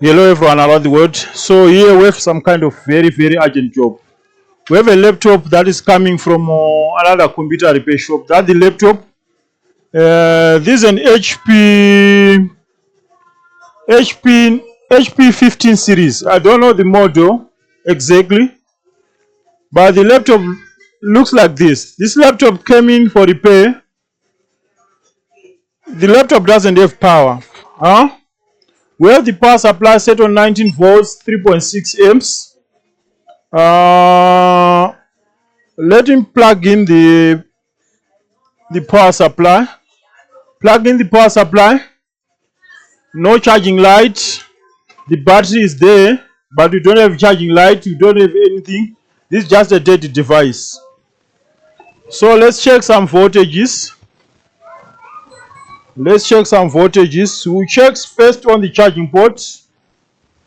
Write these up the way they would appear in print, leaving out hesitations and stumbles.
Hello everyone around the world. So here we have some kind of very urgent job. We have a laptop that is coming from another computer repair shop. That's the laptop. This is an HP 15 series. I don't know the model exactly, but the laptop looks like this. This laptop came in for repair. The laptop doesn't have power. We have the power supply set on 19 volts, 3.6 amps. Let him plug in the power supply. Plug in the power supply. No charging light. The battery is there, but we don't have charging light. We don't have anything. This is just a dirty device. So let's check some voltages. We'll check first on the charging port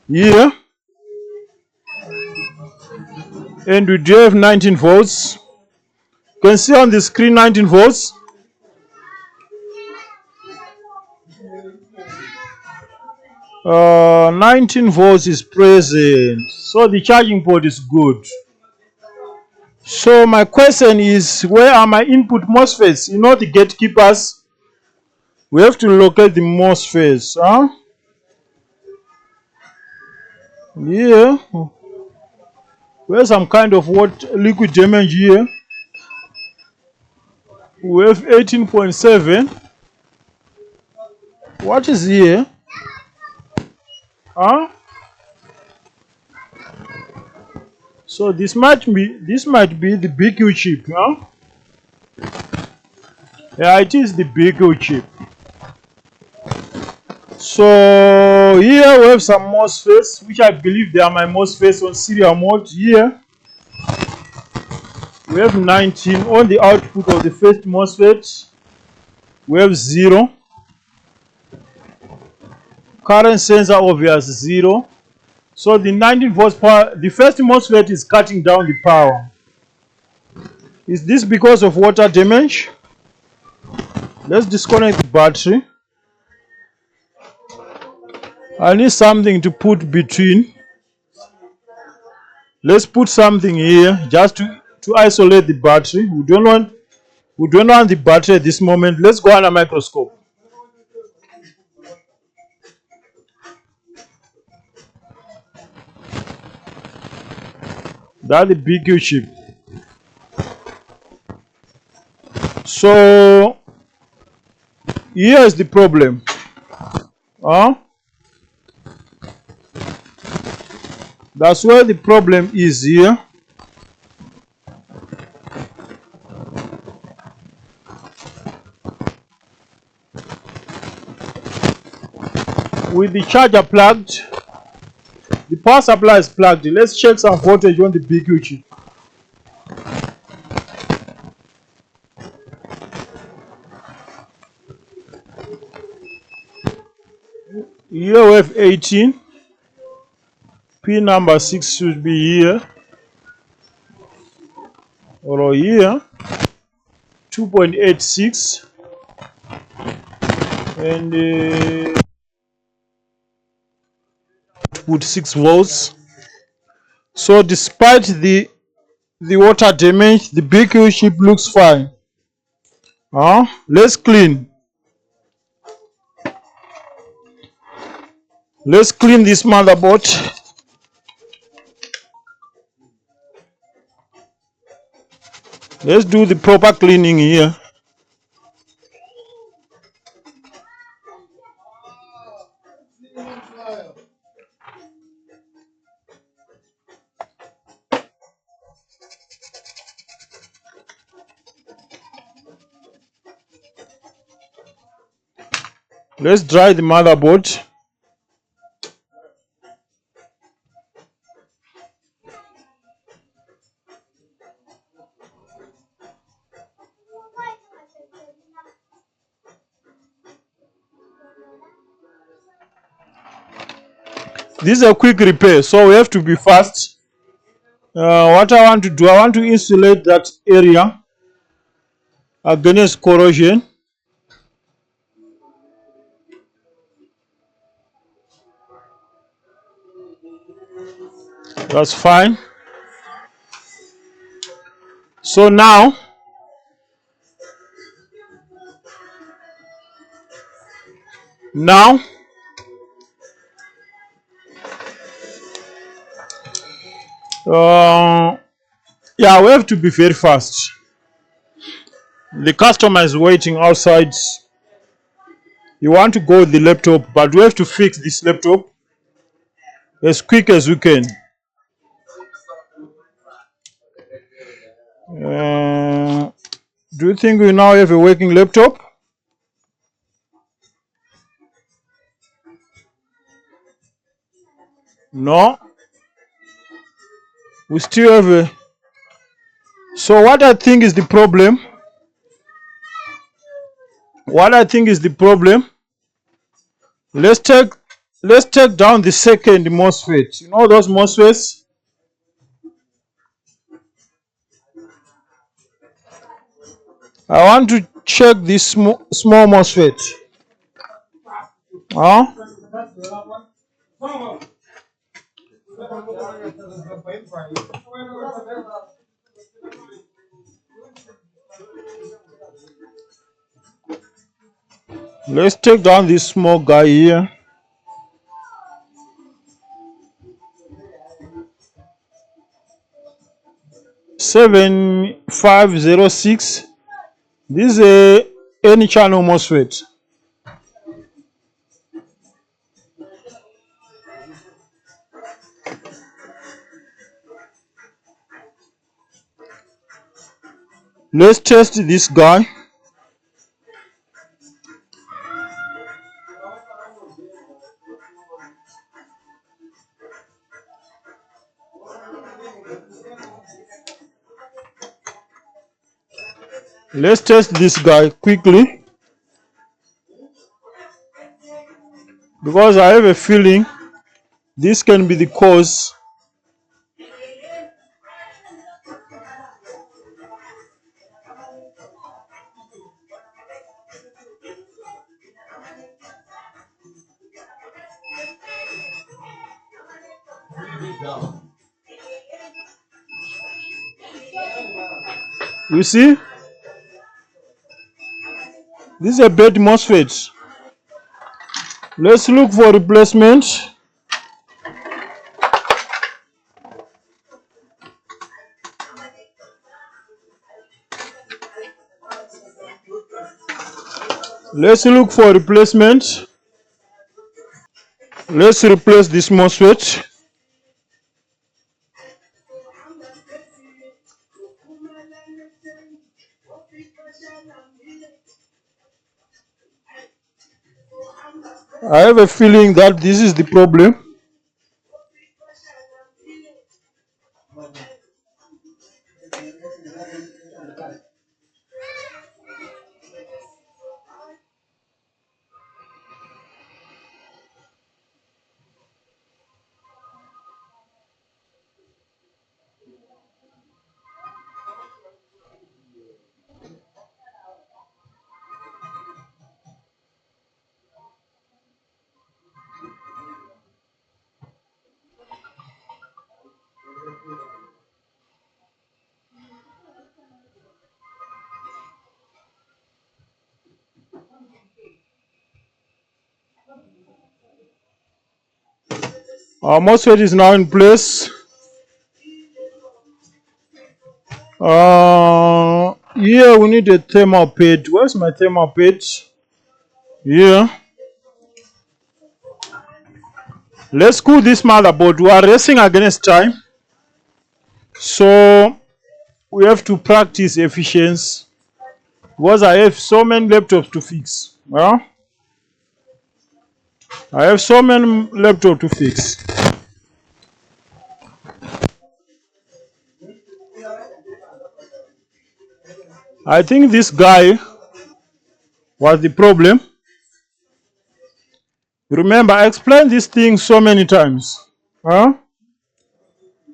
here, and we do have 19 volts. You can see on the screen 19 volts. Uh, 19 volts is present, so the charging port is good. So my question is, where are my input MOSFETs? You know, the gatekeepers. We have to locate the MOSFETs. Yeah. We have some kind of liquid damage here. We have 18.7. What is here? So this might be the BQ chip, Yeah, it is the BQ chip. So here we have some MOSFETs, which I believe they are my MOSFETs on serial mode. Here we have 19 on the output of the first MOSFET. We have 0. Current sensor obvious 0. So the 19 volts power, the first MOSFET is cutting down the power. Is this because of water damage? Let's disconnect the battery. I need something to put between. Let's put something here just to isolate the battery. We don't want the battery at this moment. Let's go under microscope. That's the BQ chip. So here is the problem. That's where the problem is here. With the charger plugged, the power supply is plugged. Let's check some voltage on the BQ chip. Here we have 18. Pin number 6 should be here or here. 2.86 and put 6 volts. So despite the water damage, the BQ chip looks fine. Let's clean. Let's clean this motherboard. Let's do the proper cleaning here. Let's dry the motherboard. This is a quick repair, so we have to be fast. What I want to do, I want to insulate that area against corrosion. That's fine. So now yeah, we have to be very fast. The customer is waiting outside. You want to go with the laptop, but we have to fix this laptop as quick as we can. Do you think we now have a working laptop? No. We still have a. So what I think is the problem? Let's take down the second MOSFET. You know those MOSFETs? I want to check this small MOSFET. Huh? Let's take down this small guy here. 7506. This is a any channel MOSFET. Let's test this guy. Let's test this guy quickly, because I have a feeling this can be the cause. You see? This is a bad MOSFET. Let's look for replacement. Let's look for replacement. Let's replace this MOSFET. I have a feeling that this is the problem. Our MOSFET is now in place. Here we need a thermal pad. Where's my thermal pad? Here. Let's cool this motherboard. We are racing against time, so we have to practice efficiency, because I have so many laptops to fix. Well, I have so many laptops to fix. I think this guy was the problem. Remember, I explained this thing so many times. Huh?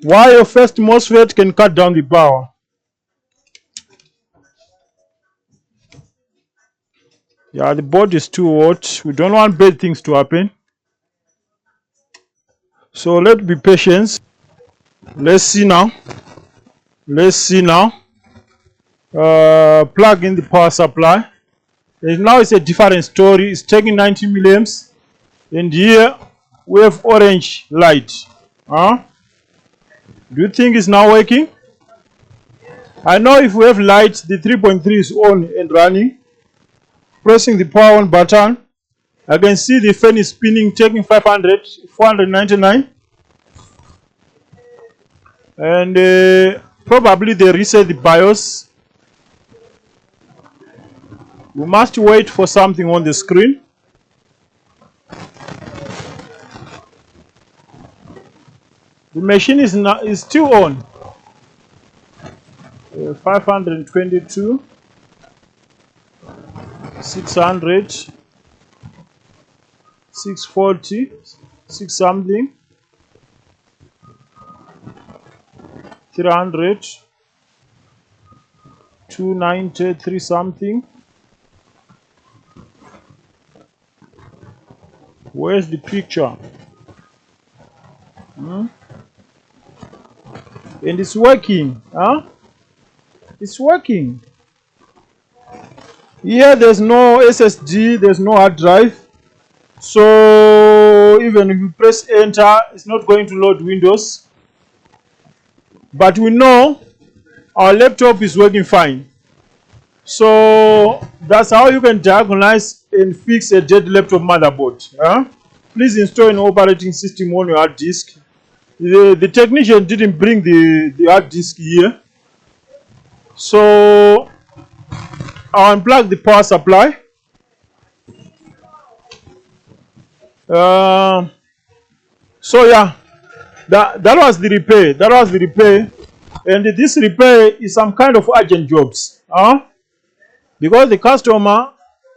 Why your first MOSFET can cut down the power. Yeah, the board is too hot. We don't want bad things to happen. So let's be patient. Let's see now. Plug in the power supply. And now it's a different story. It's taking 90 milliamps, and here we have orange light. Do you think it's now working? I know if we have light, the 3.3 is on and running. Pressing the power on button, I can see the fan is spinning, taking 499, and probably they reset the BIOS. We must wait for something on the screen. The machine is still on. 522, 600, 640, 6 something, 300, 290, 3 something. Where's the picture? And it's working, It's working. Here there's no SSD, there's no hard drive. So even if you press enter, it's not going to load Windows. But we know our laptop is working fine. So that's how you can diagnose and fix a dead laptop motherboard. Please install an operating system on your hard disk. The technician didn't bring the hard disk here. So I'll unplug the power supply. So yeah, that was the repair. And this repair is some kind of urgent jobs, because the customer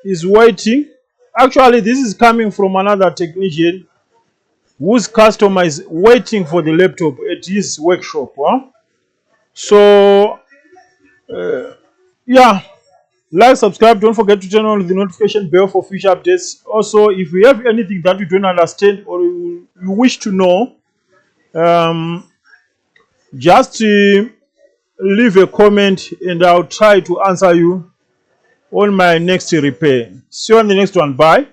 is waiting. Actually, this is coming from another technician whose customer is waiting for the laptop at his workshop. So yeah, like, subscribe, don't forget to turn on the notification bell for future updates. Also, if you have anything that you don't understand or you wish to know, just leave a comment and I'll try to answer you on my next repair. See you on the next one. Bye.